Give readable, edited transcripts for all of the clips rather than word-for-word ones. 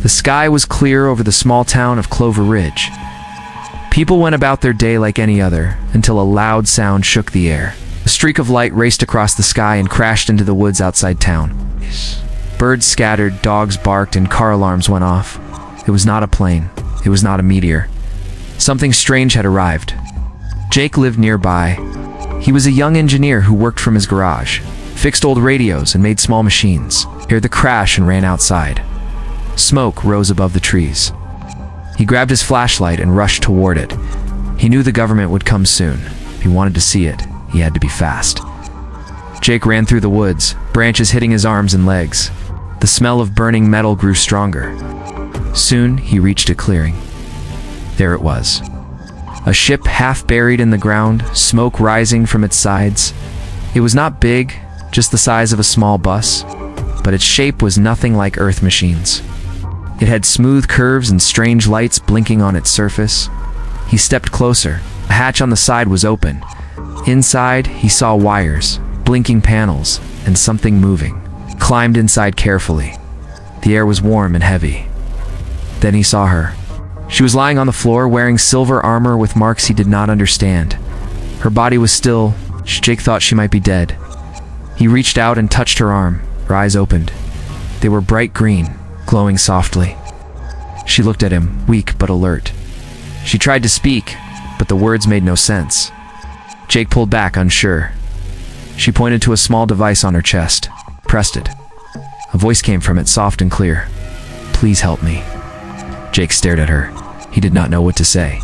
The sky was clear over the small town of Clover Ridge. People went about their day like any other, until a loud sound shook the air. A streak of light raced across the sky and crashed into the woods outside town. Birds scattered, dogs barked, and car alarms went off. It was not a plane. It was not a meteor. Something strange had arrived. Jake lived nearby. He was a young engineer who worked from his garage, fixed old radios and made small machines. He heard the crash and ran outside. Smoke rose above the trees. He grabbed his flashlight and rushed toward it. He knew the government would come soon. If he wanted to see it, he had to be fast. Jake ran through the woods, branches hitting his arms and legs. The smell of burning metal grew stronger. Soon, he reached a clearing. There it was. A ship half buried in the ground, smoke rising from its sides. It was not big, just the size of a small bus, but its shape was nothing like Earth machines. It had smooth curves and strange lights blinking on its surface. He stepped closer. A hatch on the side was open. Inside, he saw wires, blinking panels, and something moving. Climbed inside carefully. The air was warm and heavy. Then he saw her. She was lying on the floor wearing silver armor with marks he did not understand. Her body was still. Jake thought she might be dead. He reached out and touched her arm. Her eyes opened. They were bright green, glowing softly. She looked at him, weak but alert. She tried to speak, but the words made no sense. Jake pulled back, unsure. She pointed to a small device on her chest, pressed it. A voice came from it, soft and clear. "Please help me." Jake stared at her. He did not know what to say.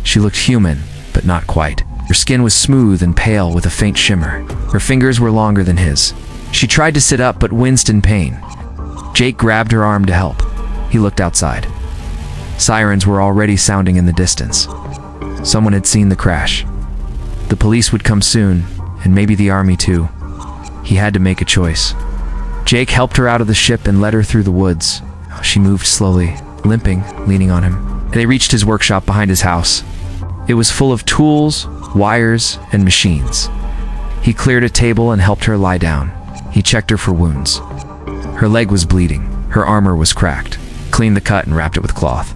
She looked human, but not quite. Her skin was smooth and pale with a faint shimmer. Her fingers were longer than his. She tried to sit up but winced in pain. Jake grabbed her arm to help. He looked outside. Sirens were already sounding in the distance. Someone had seen the crash. The police would come soon, and maybe the army too. He had to make a choice. Jake helped her out of the ship and led her through the woods. She moved slowly, limping, leaning on him. They reached his workshop behind his house. It was full of tools, wires, and machines. He cleared a table and helped her lie down. He checked her for wounds. Her leg was bleeding. Her armor was cracked. Cleaned the cut and wrapped it with cloth.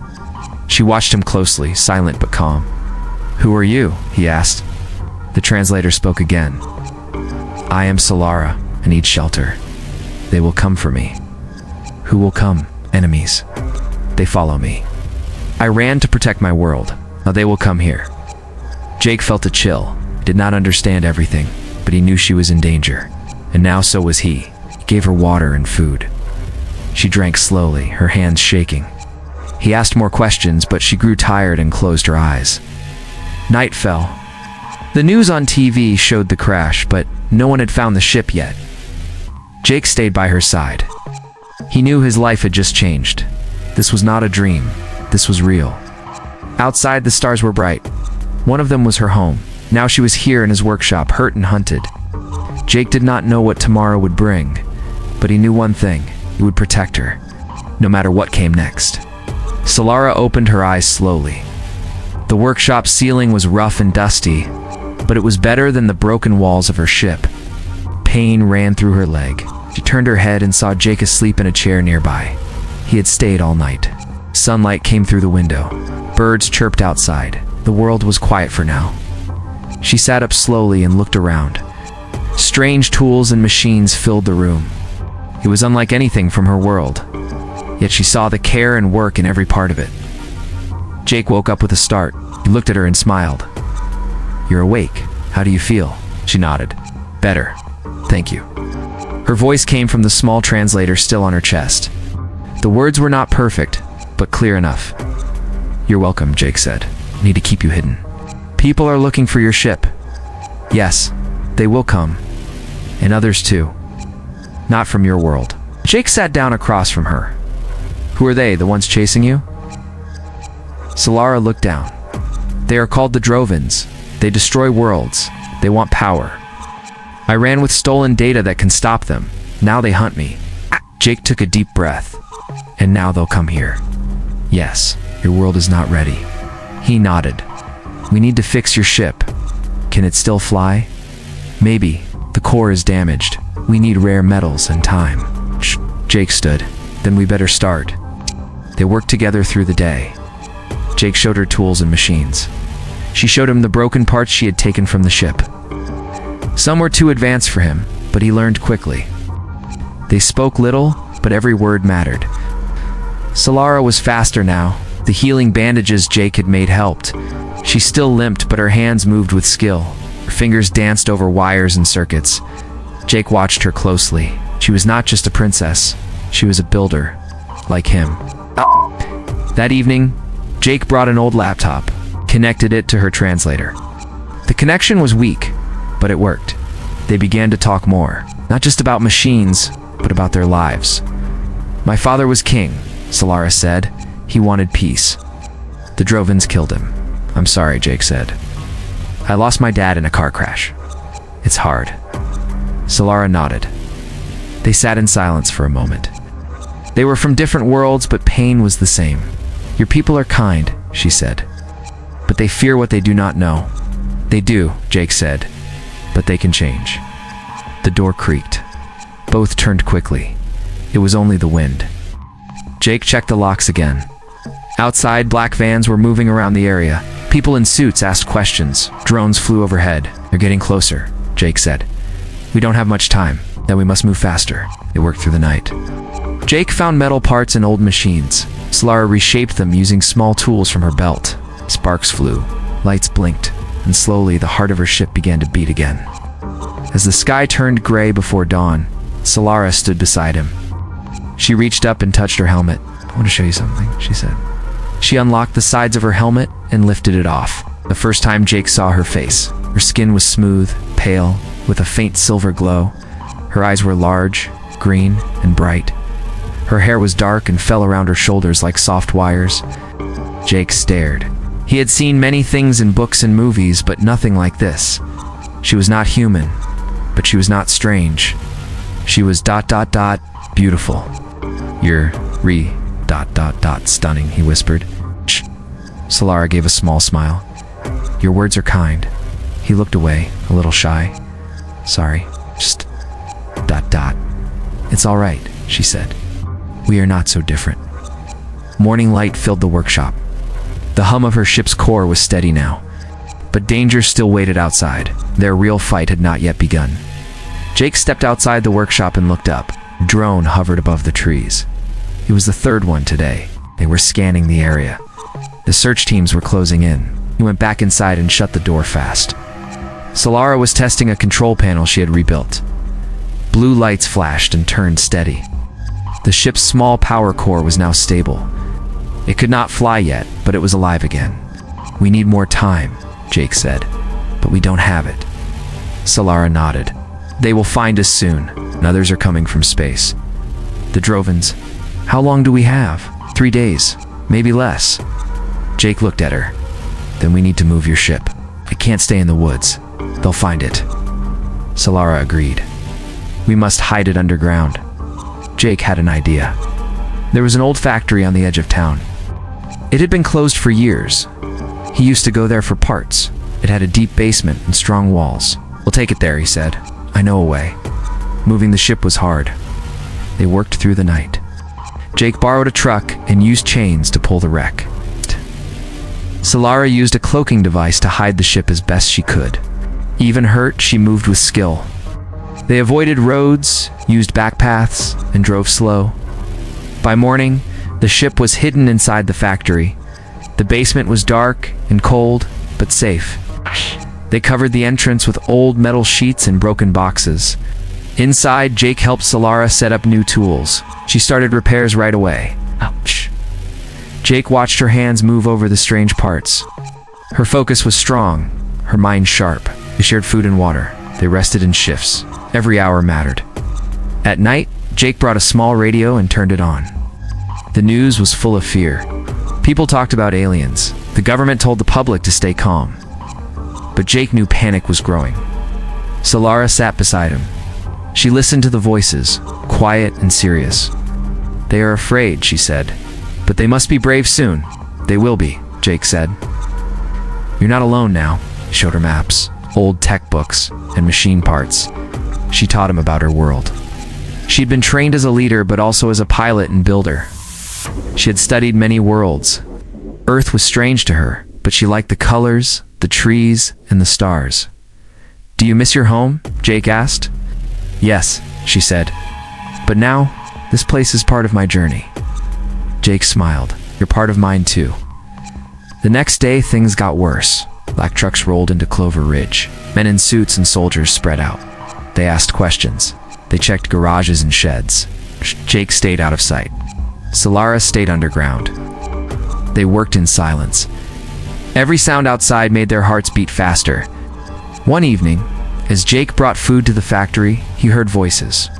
She watched him closely, silent but calm. "Who are you?" he asked. The translator spoke again. "I am Solara. I need shelter. They will come for me." "Who will come?" "Enemies. They follow me. I ran to protect my world. Now they will come here." Jake felt a chill. He did not understand everything, but he knew she was in danger. And now so was he. He gave her water and food. She drank slowly, her hands shaking. He asked more questions, but she grew tired and closed her eyes. Night fell. The news on TV showed the crash, but no one had found the ship yet. Jake stayed by her side. He knew his life had just changed. This was not a dream. This was real. Outside, the stars were bright. One of them was her home. Now she was here in his workshop, hurt and hunted. Jake did not know what tomorrow would bring, but he knew one thing. He would protect her, no matter what came next. Solara opened her eyes slowly. The workshop ceiling was rough and dusty, but it was better than the broken walls of her ship. Pain ran through her leg. She turned her head and saw Jake asleep in a chair nearby. He had stayed all night. Sunlight came through the window. Birds chirped outside. The world was quiet for now. She sat up slowly and looked around. Strange tools and machines filled the room. It was unlike anything from her world, yet she saw the care and work in every part of it. Jake woke up with a start. He looked at her and smiled. "You're awake. How do you feel?" She nodded. "Better. Thank you." Her voice came from the small translator still on her chest. The words were not perfect, but clear enough. "You're welcome," Jake said. "I need to keep you hidden. People are looking for your ship." "Yes, they will come. And others too. Not from your world." Jake sat down across from her. "Who are they, the ones chasing you?" Solara looked down. "They are called the Drovins. They destroy worlds. They want power. I ran with stolen data that can stop them. Now they hunt me." Jake took a deep breath. "And now they'll come here." "Yes, your world is not ready." He nodded. "We need to fix your ship. Can it still fly?" "Maybe. The core is damaged. We need rare metals and time." Jake stood. "Then we better start." They worked together through the day. Jake showed her tools and machines. She showed him the broken parts she had taken from the ship. Some were too advanced for him, but he learned quickly. They spoke little, but every word mattered. Solara was faster now. The healing bandages Jake had made helped. She still limped, but her hands moved with skill. Her fingers danced over wires and circuits. Jake watched her closely. She was not just a princess. She was a builder, like him. That evening, Jake brought an old laptop, connected it to her translator. The connection was weak, but it worked. They began to talk more, not just about machines, but about their lives. "My father was king," Solara said. "He wanted peace. The Drovins killed him." "I'm sorry," Jake said. "I lost my dad in a car crash. It's hard." Solara nodded. They sat in silence for a moment. They were from different worlds, but pain was the same. "Your people are kind," she said. "But they fear what they do not know." "They do," Jake said. "But they can change." The door creaked. Both turned quickly. It was only the wind. Jake checked the locks again. Outside, black vans were moving around the area. People in suits asked questions. Drones flew overhead. "They're getting closer," Jake said. "We don't have much time. Then we must move faster." They worked through the night. Jake found metal parts and old machines. Solara reshaped them using small tools from her belt. Sparks flew, lights blinked, and slowly the heart of her ship began to beat again. As the sky turned gray before dawn, Solara stood beside him. She reached up and touched her helmet. "I want to show you something," she said. She unlocked the sides of her helmet and lifted it off. The first time Jake saw her face. Her skin was smooth, pale, with a faint silver glow. Her eyes were large, green, and bright. Her hair was dark and fell around her shoulders like soft wires. Jake stared. He had seen many things in books and movies, but nothing like this. She was not human, but she was not strange. She was ... beautiful. "You're stunning," he whispered. "Shh." Solara gave a small smile. "Your words are kind." He looked away, a little shy. "Sorry, just ... It's all right," she said. "We are not so different." Morning light filled the workshop. The hum of her ship's core was steady now. But danger still waited outside. Their real fight had not yet begun. Jake stepped outside the workshop and looked up. A drone hovered above the trees. It was the third one today. They were scanning the area. The search teams were closing in. He went back inside and shut the door fast. Solara was testing a control panel she had rebuilt. Blue lights flashed and turned steady. The ship's small power core was now stable. It could not fly yet, but it was alive again. "We need more time," Jake said. "But we don't have it." Solara nodded. "They will find us soon, and others are coming from space." The Drovins. "How long do we have?" 3 days, maybe less." Jake looked at her. "Then we need to move your ship. It can't stay in the woods. They'll find it." Solara agreed. "We must hide it underground." Jake had an idea. There was an old factory on the edge of town. It had been closed for years. He used to go there for parts. It had a deep basement and strong walls. "We'll take it there," he said. "I know a way." Moving the ship was hard. They worked through the night. Jake borrowed a truck and used chains to pull the wreck. Solara used a cloaking device to hide the ship as best she could. Even hurt, she moved with skill. They avoided roads, used back paths, and drove slow. By morning, the ship was hidden inside the factory. The basement was dark and cold, but safe. They covered the entrance with old metal sheets and broken boxes. Inside, Jake helped Solara set up new tools. She started repairs right away. Ouch. Jake watched her hands move over the strange parts. Her focus was strong, her mind sharp. They shared food and water. They rested in shifts. Every hour mattered. At night, Jake brought a small radio and turned it on. The news was full of fear. People talked about aliens. The government told the public to stay calm. But Jake knew panic was growing. Solara sat beside him. She listened to the voices, quiet and serious. "They are afraid," she said. "But they must be brave soon." "They will be," Jake said. "You're not alone now." He showed her maps, old tech books, and machine parts. She taught him about her world. She'd been trained as a leader, but also as a pilot and builder. She had studied many worlds. Earth was strange to her, but she liked the colors, the trees, and the stars. "Do you miss your home?" Jake asked. "Yes," she said. "But now, this place is part of my journey." Jake smiled. "You're part of mine too." The next day, things got worse. Black trucks rolled into Clover Ridge. Men in suits and soldiers spread out. They asked questions. They checked garages and sheds. Jake stayed out of sight. Solara stayed underground. They worked in silence. Every sound outside made their hearts beat faster. One evening, as Jake brought food to the factory, he heard voices.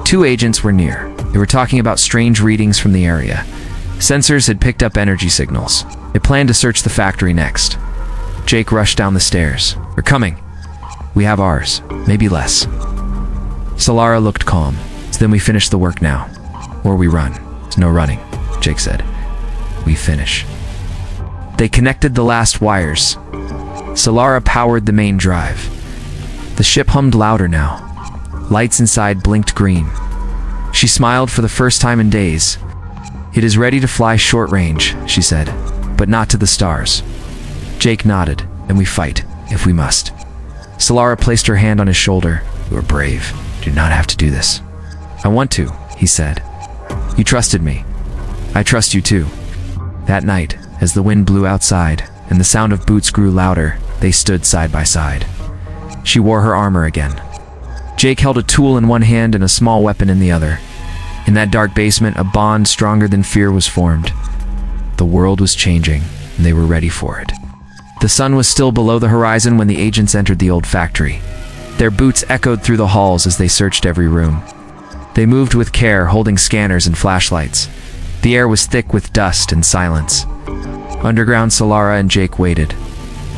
Two agents were near. They were talking about strange readings from the area. Sensors had picked up energy signals. They planned to search the factory next. Jake rushed down the stairs. "They're coming. We have ours. Maybe less." Solara looked calm. "So then we finish the work now. Or we run." "There's no running," Jake said. "We finish." They connected the last wires. Solara powered the main drive. The ship hummed louder now. Lights inside blinked green. She smiled for the first time in days. "It is ready to fly short range," she said, "but not to the stars." Jake nodded. "And we fight, if we must." Solara placed her hand on his shoulder. "You are brave. You do not have to do this." "I want to," he said. "You trusted me. I trust you too." That night, as the wind blew outside and the sound of boots grew louder, they stood side by side. She wore her armor again. Jake held a tool in one hand and a small weapon in the other. In that dark basement, a bond stronger than fear was formed. The world was changing, and they were ready for it. The sun was still below the horizon when the agents entered the old factory. Their boots echoed through the halls as they searched every room. They moved with care, holding scanners and flashlights. The air was thick with dust and silence. Underground, Solara and Jake waited.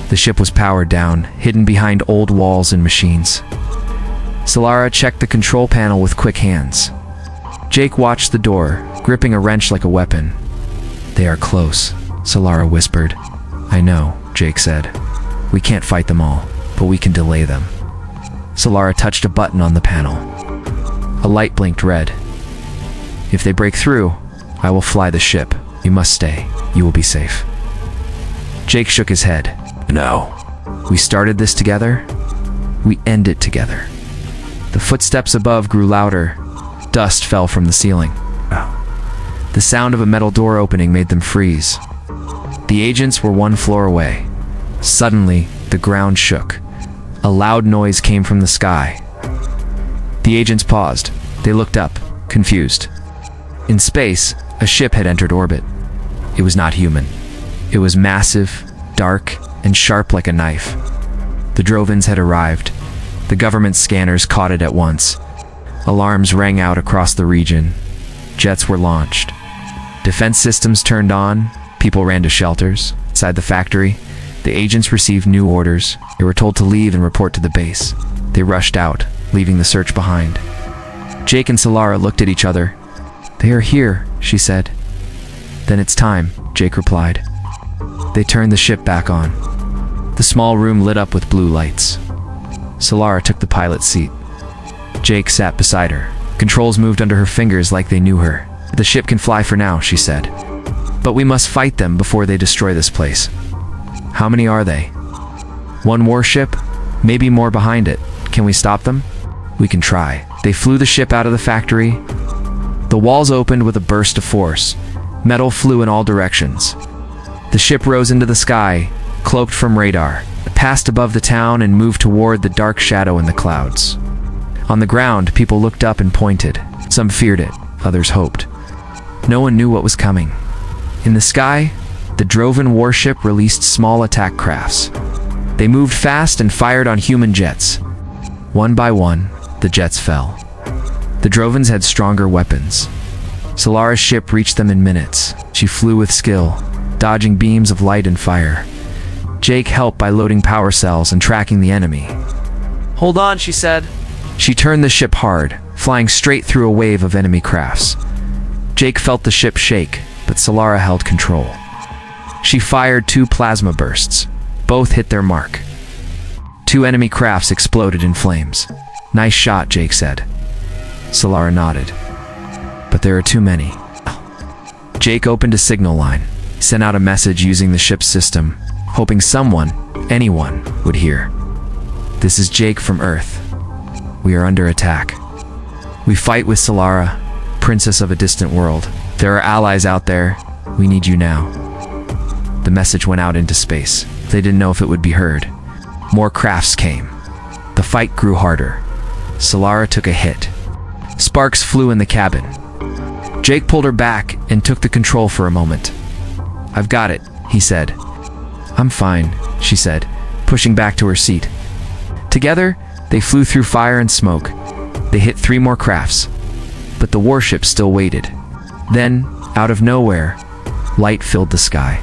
The ship was powered down, hidden behind old walls and machines. Solara checked the control panel with quick hands. Jake watched the door, gripping a wrench like a weapon. "They are close," Solara whispered. "I know," Jake said. "We can't fight them all, but we can delay them." Solara touched a button on the panel. A light blinked red. "If they break through, I will fly the ship. You must stay. You will be safe." Jake shook his head. "No. We started this together. We end it together." The footsteps above grew louder. Dust fell from the ceiling. The sound of a metal door opening made them freeze. The agents were one floor away. Suddenly, the ground shook. A loud noise came from the sky. The agents paused. They looked up, confused. In space, a ship had entered orbit. It was not human. It was massive, dark, and sharp like a knife. The Drovins had arrived. The government scanners caught it at once. Alarms rang out across the region. Jets were launched. Defense systems turned on. People ran to shelters. Inside the factory, the agents received new orders. They were told to leave and report to the base. They rushed out, leaving the search behind. Jake and Solara looked at each other. "They are here," she said. "Then it's time," Jake replied. They turned the ship back on. The small room lit up with blue lights. Solara took the pilot's seat. Jake sat beside her. Controls moved under her fingers like they knew her. "The ship can fly for now," she said. "But we must fight them before they destroy this place." "How many are they?" "One warship, maybe more behind it. Can we stop them?" "We can try." They flew the ship out of the factory. The walls opened with a burst of force. Metal flew in all directions. The ship rose into the sky, cloaked from radar. It passed above the town and moved toward the dark shadow in the clouds. On the ground, people looked up and pointed. Some feared it, others hoped. No one knew what was coming. In the sky, the Drovin warship released small attack crafts. They moved fast and fired on human jets. One by one, the jets fell. The Drovins had stronger weapons. Solara's ship reached them in minutes. She flew with skill, dodging beams of light and fire. Jake helped by loading power cells and tracking the enemy. "Hold on," she said. She turned the ship hard, flying straight through a wave of enemy crafts. Jake felt the ship shake, but Solara held control. She fired 2 plasma bursts. Both hit their mark. 2 enemy crafts exploded in flames. "Nice shot," Jake said. Solara nodded. "But there are too many." Jake opened a signal line, sent out a message using the ship's system, hoping someone, anyone, would hear. "This is Jake from Earth. We are under attack. We fight with Solara, princess of a distant world. There are allies out there. We need you now." The message went out into space. They didn't know if it would be heard. More crafts came. The fight grew harder. Solara took a hit. Sparks flew in the cabin. Jake pulled her back and took the control for a moment. "I've got it," he said. "I'm fine," she said, pushing back to her seat. Together, they flew through fire and smoke. They hit 3 more crafts, but the warship still waited. Then, out of nowhere, light filled the sky.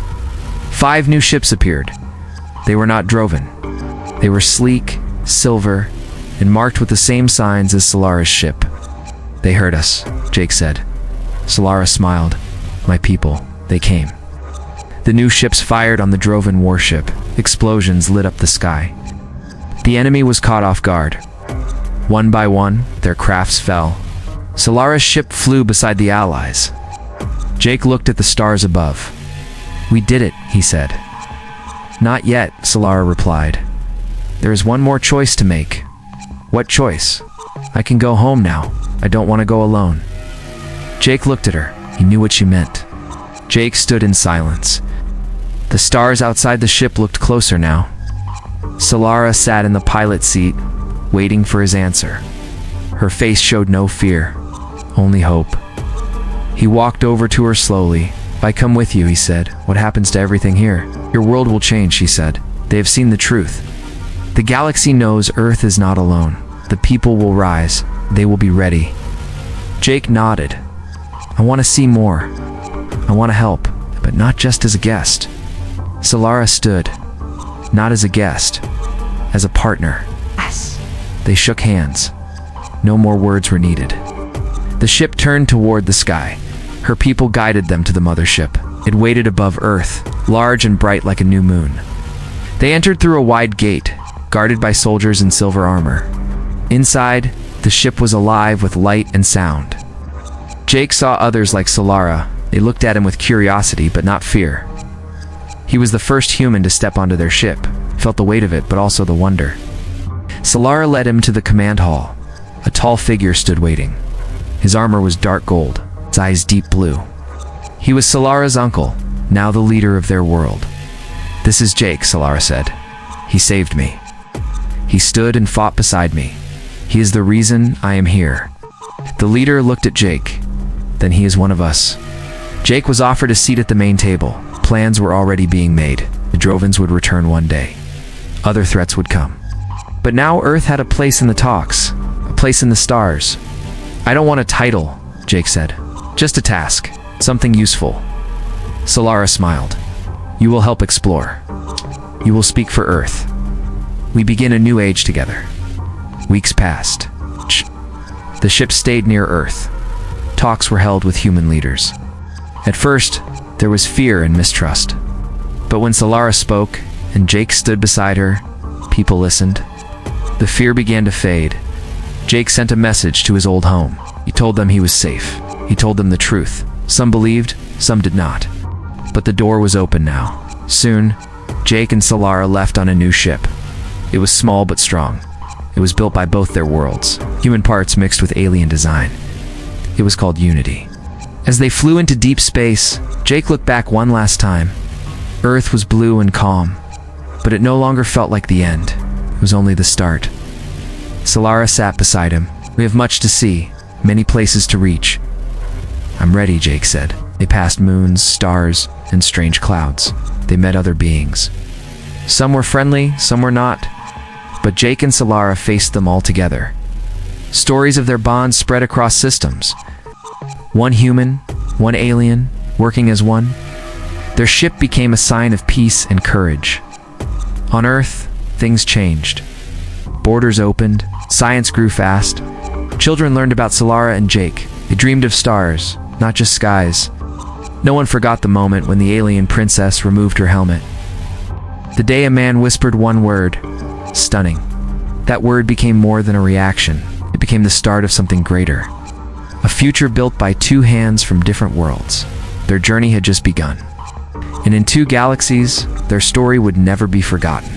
5 new ships appeared. They were not Droven. They were sleek, silver, and marked with the same signs as Solara's ship. "They heard us," Jake said. Solara smiled. "My people, they came." The new ships fired on the Droven warship. Explosions lit up the sky. The enemy was caught off guard. One by one, their crafts fell. Solara's ship flew beside the allies. Jake looked at the stars above. "We did it," he said. "Not yet," Solara replied. "There is one more choice to make." "What choice?" "I can go home now. I don't want to go alone." Jake looked at her. He knew what she meant. Jake stood in silence. The stars outside the ship looked closer now. Solara sat in the pilot seat, waiting for his answer. Her face showed no fear, only hope. He walked over to her slowly. "If I come with you," he said, "what happens to everything here?" "Your world will change," she said. "They have seen the truth. The galaxy knows Earth is not alone. The people will rise. They will be ready." Jake nodded. "I want to see more. I want to help, but not just as a guest." Solara stood, not as a guest, as a partner. Yes. They shook hands. No more words were needed. The ship turned toward the sky. Her people guided them to the mothership. It waited above Earth, large and bright like a new moon. They entered through a wide gate, guarded by soldiers in silver armor. Inside, the ship was alive with light and sound. Jake saw others like Solara. They looked at him with curiosity, but not fear. He was the first human to step onto their ship, felt the weight of it, but also the wonder. Solara led him to the command hall. A tall figure stood waiting. His armor was dark gold, its eyes deep blue. He was Solara's uncle, now the leader of their world. "This is Jake," Solara said. "He saved me. He stood and fought beside me. He is the reason I am here." The leader looked at Jake. "Then he is one of us." Jake was offered a seat at the main table. Plans were already being made. The Drovens would return one day. Other threats would come. But now Earth had a place in the talks, a place in the stars. "I don't want a title," Jake said. "Just a task, something useful." Solara smiled. "You will help explore. You will speak for Earth. We begin a new age together." Weeks passed. The ship stayed near Earth. Talks were held with human leaders. At first, there was fear and mistrust. But when Solara spoke, and Jake stood beside her, people listened. The fear began to fade. Jake sent a message to his old home. He told them he was safe. He told them the truth. Some believed, some did not. But the door was open now. Soon, Jake and Solara left on a new ship. It was small but strong. It was built by both their worlds, human parts mixed with alien design. It was called Unity. As they flew into deep space, Jake looked back one last time. Earth was blue and calm, but it no longer felt like the end. It was only the start. Solara sat beside him. "We have much to see, many places to reach." "I'm ready," Jake said. They passed moons, stars, and strange clouds. They met other beings. Some were friendly, some were not. But Jake and Solara faced them all together. Stories of their bond spread across systems. One human, one alien, working as one. Their ship became a sign of peace and courage. On Earth, things changed. Borders opened, science grew fast. Children learned about Solara and Jake. They dreamed of stars, not just skies. No one forgot the moment when the alien princess removed her helmet. The day a man whispered one word, stunning. That word became more than a reaction. It became the start of something greater. A future built by two hands from different worlds. their journey had just begun. And in two galaxies, their story would never be forgotten.